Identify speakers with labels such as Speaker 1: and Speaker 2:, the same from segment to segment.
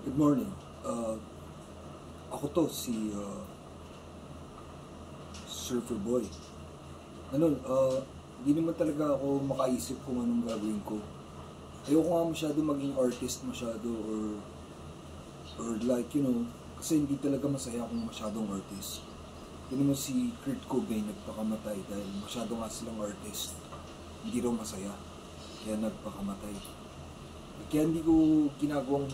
Speaker 1: Good morning. Ako to, si Surfer Boy. Hindi naman talaga ako makaisip kung anong gagawin ko. Ayoko nga masyado maging artist masyado or like, kasi hindi talaga masaya kung masyadong artist. Tignan mo si Kurt Cobain nagpakamatay dahil masyado nga silang artist. Hindi raw masaya. Kaya nagpakamatay. Kaya hindi ko ginagawang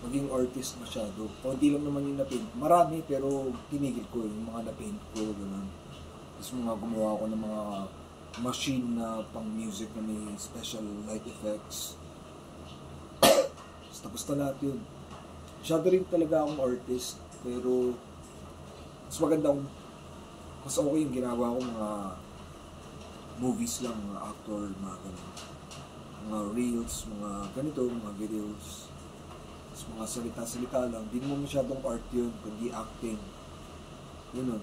Speaker 1: maging artist masyado. Kunti lang naman yung na-paint. Marami, pero tinigil ko yung mga na-paint ko, gano'n. Tapos gumawa ko ng mga machine na pang music na may special light effects. Tapos na lahat yun. Masyado rin talaga akong artist, pero mas okay yung ginagawa ko mga movies lang, mga actor, mga gano'n. Mga reels, mga ganito, mga videos. Mga salita-salita lang, hindi mo masyadong art yun, kundi acting.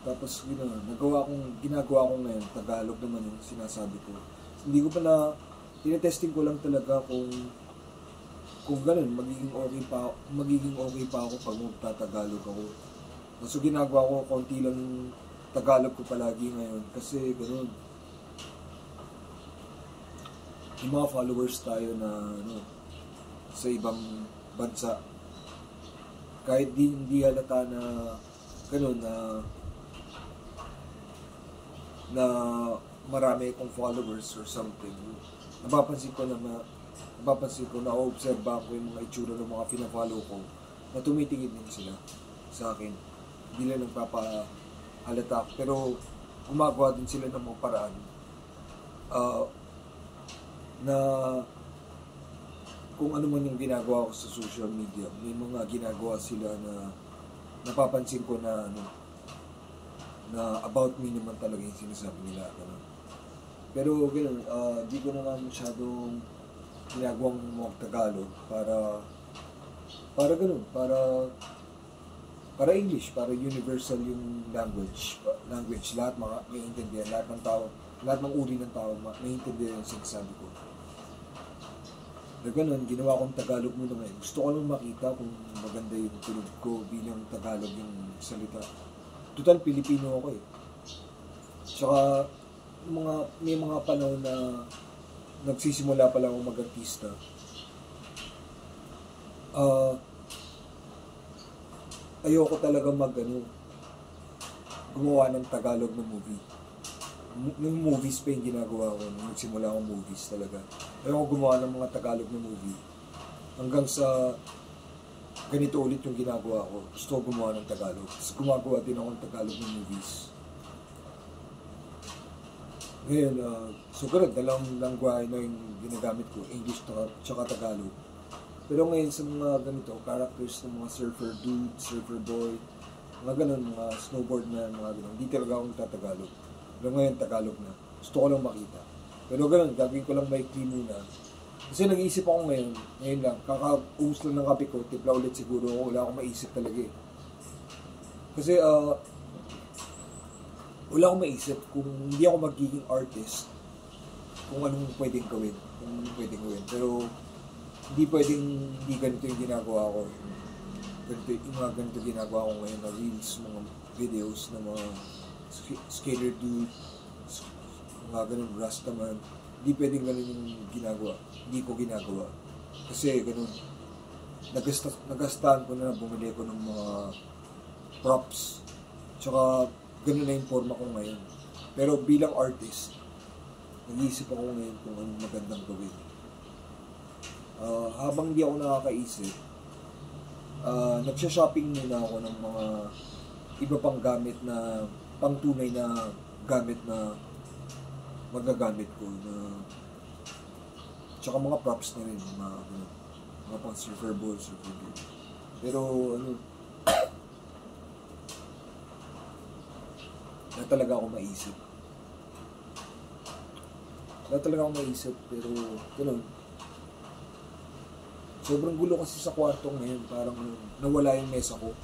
Speaker 1: Tapos ginagawa ko ngayon, Tagalog naman yung sinasabi ko. Hindi ko pala, tinetesting ko lang talaga kung ganun, magiging okay pa ako pag magtatagalog ako. So ginagawa ko, konti lang Tagalog ko palagi ngayon, kasi ganun. Yung mga followers tayo na, sa ibang bansa, kahit hindi halata na gano'n na marami akong followers or something, napapansin ko na obserba ko yung mga itsura ng mga pina-follow ko na tumitingin din sila sa akin. Hindi lang nagpapahalata, pero gumagawa din sila ng mga paraan na kung ano man yung ginagawa ko sa social media, may mga ginagawa sila na napapansin ko na about me naman talaga yung sinasabi nila. Pero gano'n, di ko naman masyadong ginagawang mag-Tagalog para gano'n, para English, para universal yung language, lahat maiintindihan, lahat ng uri ng tao maiintindihan yung sinasabi ko. Na gano'n, ginawa kong Tagalog muna ngayon. Gusto ko lang makita kung maganda yung tunog ko bilang Tagalog yung salita. Total, Pilipino ako eh. Tsaka, may mga panahon na nagsisimula pa lang ako mag-artista. Ayoko talaga gumawa ng Tagalog na movie. Nung movies pa yung ginagawa ko, nung nagsimula akong movies talaga. Ayoko gumawa ng mga Tagalog na movie. Hanggang sa ganito ulit yung ginagawa ko. Gusto ko gumawa ng Tagalog. Tapos gumagawa din ako ng Tagalog na movies. Ngayon, so ganun, dalawang langwahe na yung ginagamit ko, English tsaka Tagalog. Pero ngayon sa mga ganito, characters ng mga surfer dude, surfer boy, mga ganun, mga snowboard na, mga ganun, hindi talaga akong Tagalog. Pero ngayon, Tagalog na. Gusto ko lang makita. Pero ganun, gagawin ko lang maikli muna. Kasi nag-iisip ako ngayon lang, kaka-ubos lang ng kape ko, tipla ulit siguro ako, wala akong maisip talaga eh. Kasi, wala akong maisip kung hindi ako magiging artist, kung anong pwedeng gawin. Pero, hindi ganito yung ginagawa ko. Ganito ginagawa ko ngayon na reels, mga videos, na mga skater dude, mga ganun, Rastaman. Hindi pwedeng ganun yung ginagawa. Hindi ko ginagawa. Kasi ganun, nagastaan ko na, bumili ko ng mga props. Tsaka, ganun na yung forma ko ngayon. Pero bilang artist, nag-iisip ako ngayon kung anong magandang gawin. Habang di ako nakakaisip, nagsha-shopping muna ako ng mga iba pang gamit na pangtunay na gamit na magagamit ko na tsaka mga props na rin, mga pang surfer ball, surfer board. Pero wala talaga ako maisip. Pero ganun, sobrang gulo kasi sa kwarto ngayon, parang nawala yung mesa ko.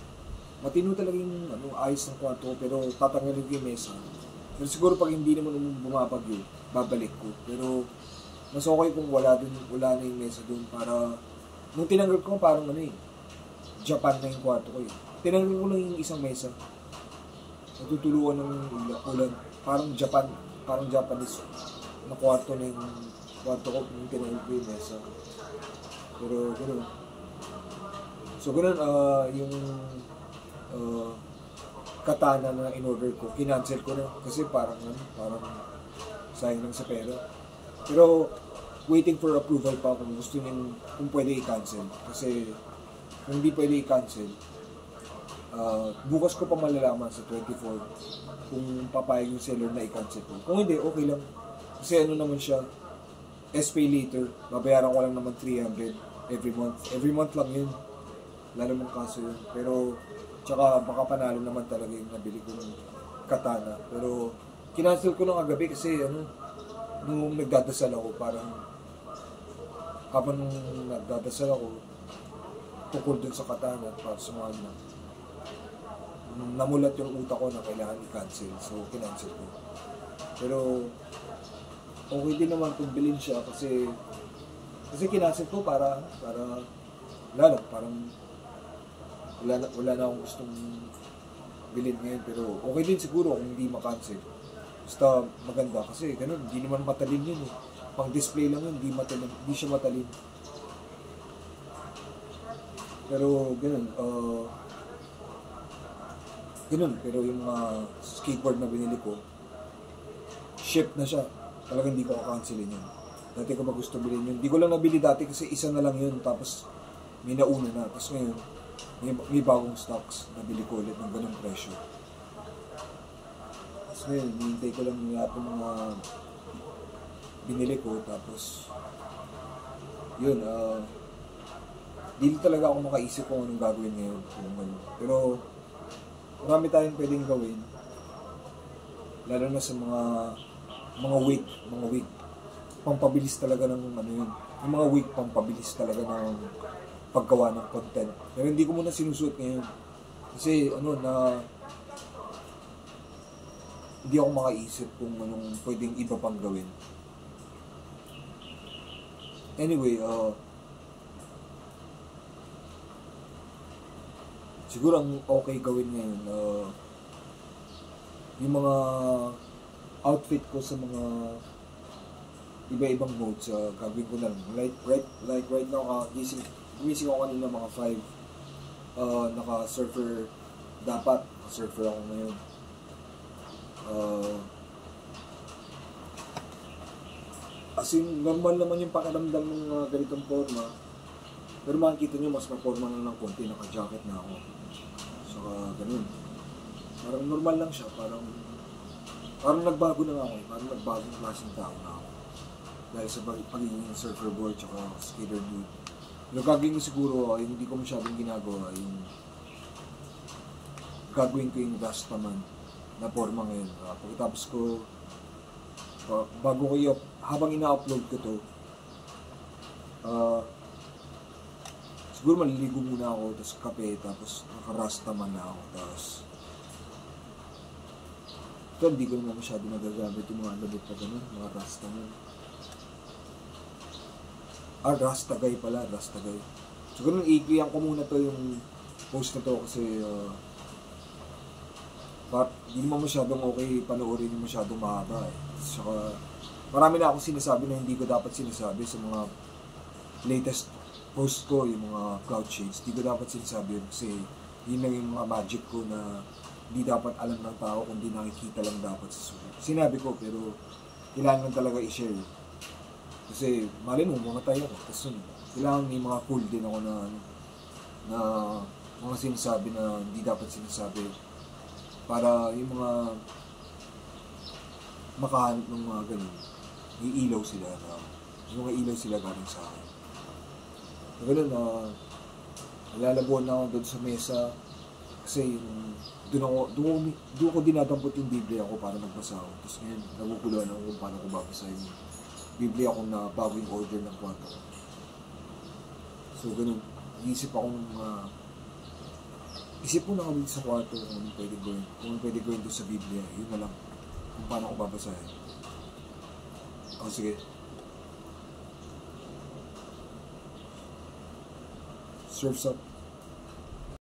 Speaker 1: Matino talaga yung ayos ng kwarto ko, pero tatanggalin ko yung mesa. Pero siguro pag hindi naman bumabagyo, babalik ko. Pero mas okay kung wala na yung mesa doon para nung tinanggap ko parang Japan na yung kwarto ko eh. Tinanggal ko lang yung isang mesa. Natutuluan ng ulan. Parang Japanese na kwarto na yung kwarto ko. Yung tinanggal ko yung mesa. Pero gano'n. So gano'n, yung katana na in-order ko, kinancel ko na. Kasi parang sayang lang sa pera. Pero waiting for approval pa kung gusto niya, kung pwede i-cancel. Kasi kung hindi pwede i-cancel, bukas ko pa malalaman sa 24 kung papayag yung seller na i-cancel ko. Kung hindi, okay lang. Kasi ano naman siya, SPay later, babayaran ko lang naman 300 every month. Every month lang yun. Wala namang kaso yun. Pero, tsaka baka panalo naman talaga yung nabili kong katana. Pero, kinancel ko lang kagabi kasi nung nagdadasal ako, parang habang nung nagdadasal ako, tukol dun sa katana para sumama. Namulat yung utak ko na kailangan i-cancel. So, kinancel ko. Pero, okay din naman kung bilhin siya kasi kinancel ko para parang wala na akong gustong bilhin ngayon. Pero, okay din siguro kung hindi ma-cancel. Basta maganda kasi ganun, hindi naman matalin yun eh. Pang display lang yun, hindi siya matalin. Pero ganun, pero yung mga skateboard na binili ko, ship na siya. Talagang hindi ko cancelin yun. Dati ko ba gusto bilhin yun? Hindi ko lang nabili dati kasi isa na lang yun, tapos may nauna na. Tapos ngayon, may bagong stocks, nabili ko ulit ng ganung presyo. Ngayon, hintay ko lang lahat ng mga binili ko, tapos yun, di talaga ako makaisip kung anong gagawin ngayon. Pero marami tayong pwedeng gawin, lalo na sa mga wig, pampabilis talaga ng yun. Yung mga wig, pampabilis talaga ng paggawa ng content. Pero hindi ko muna sinusuot ngayon. Kasi hindi ako makaisip kung anong pwedeng iba pang gawin. Anyway, siguro ang okay gawin ngayon, yung mga outfit ko sa mga iba-ibang modes, gagawin ko na lang. Like right now, gumising ako kanina mga 5, naka-surfer, dapat surfer ako ngayon. As in, normal naman yung pakiramdam ng mga ganitong forma. Pero makikita nyo, mas ma-forma na ng konti, naka-jacket na ako. Saka, ganun. Parang normal lang siya, parang nagbago na ako eh. Parang nagbagong klaseng tao na ako. Dahil sa pagiging surfer boy, tsaka skater dude. Yung gagawin ko siguro, yung hindi ko masyadong ginagawa, yung gagawin ko yung Rastaman na forma ngayon. Pagkatapos ko, habang ina-upload ko to, siguro maliligo muna ako, tapos kape, tapos naka-Rastaman na ako, tapos ito, hindi ko naman masyado nagagamit yung mga labit pa ganun, mga Rastaman. Rastagay pala, Rastagay. So ganun, i-clear ko muna to yung post na to kasi hindi naman masyadong okay panoorin yung masyadong mahaba eh. Saka marami na akong sinasabi na hindi ko dapat sinasabi sa mga latest post ko, yung mga cloud shades. Hindi ko dapat sinasabi yun kasi yun lang yung mga magic ko na hindi dapat alam ng tao, kundi nakikita lang dapat sa sulat. Sinabi ko pero kailangan talaga i-share. Kasi malin mo, mga tayo ko. Tapos kailangan may mga cool din ako na mga sinasabi na hindi dapat sinasabi. Para yung mga makahanap ng mga ganun, iilaw sila na yung mga ilaw sila galing sa akin. So, ganun nalalabuan na ako doon sa mesa kasi doon ko dinadampot yung Biblia ko para magbasa ako. Tapos ngayon, naguguluhan ako kung paano ko babasa yung Biblia ko na bago yung order ng kwarto ko. So, ganun. Iisip ako ng isip mo na kami sa kwarto kung anong pwede gawin. Kung anong pwede gawin doon sa Biblia, yun na lang. Kung paano ko babasahin. Sige. Surf's up.